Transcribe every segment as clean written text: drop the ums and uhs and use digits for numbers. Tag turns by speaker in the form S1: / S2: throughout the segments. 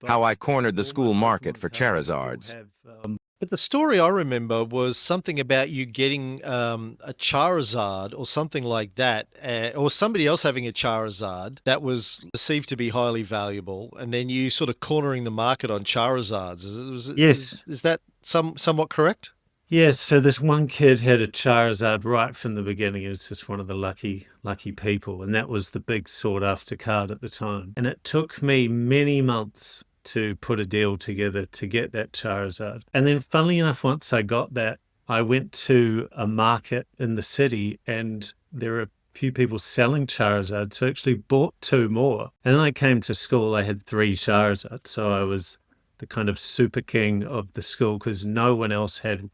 S1: How I
S2: but
S1: cornered the school
S2: normal
S1: market
S2: Pokemon
S1: for
S2: cards I still
S1: Charizards.
S2: have.
S3: But the story I remember was something about you getting a Charizard or something like that, or somebody else having a Charizard that was perceived to be highly valuable, and then you sort of cornering the market on Charizards.
S2: Yes,
S3: Is that somewhat correct?
S2: yes. So this one kid had a Charizard right from the beginning. He was just one of the lucky people, and that was the big sought after card at the time. And it took me many months to put a deal together to get that Charizard. And then, funnily enough, once I got that, I went to a market in the city, and there were a few people selling Charizard, so I actually bought two more. And then I came to school, I had three Charizards, so I was the kind of super king of the school because no one else had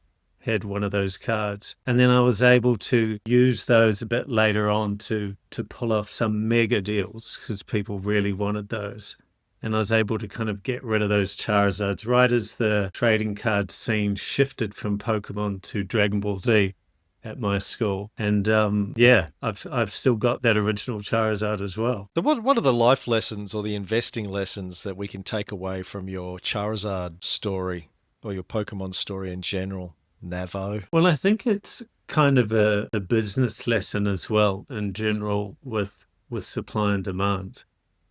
S2: one of those cards. And then I was able to use those a bit later on to pull off some mega deals because people really wanted those. And I was able to kind of get rid of those Charizards right as the trading card scene shifted from Pokemon to Dragon Ball Z at my school. And yeah, I've still got that original Charizard as well.
S3: So what are the life lessons or the investing lessons that we can take away from your Charizard story or your Pokemon story in general, Navo?
S2: Well, I think it's kind of a business lesson as well in general with supply and demand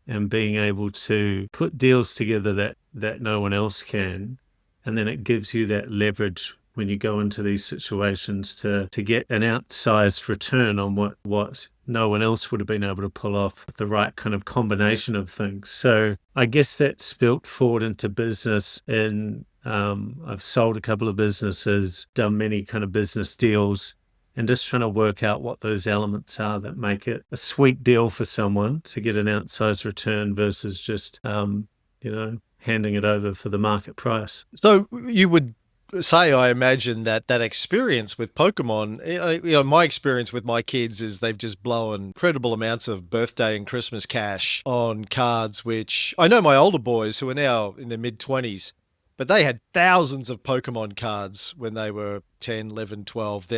S2: and being able to put deals together that no one else can. And then it gives you that leverage when you go into these situations to get an outsized return on what no one else would have been able to pull off with the right kind of combination of things. So I guess that's spilt forward into business. And I've sold a couple of businesses, done many kind of business deals, and just trying to work out what those elements are that make it a sweet deal for someone to get an outsized return versus just, handing it over for the market price.
S3: So you would say, I imagine that experience with Pokemon, my experience with my kids is they've just blown incredible amounts of birthday and Christmas cash on cards, which I know my older boys who are now in their mid 20s, but they had thousands of Pokemon cards when they were 10, 11, 12.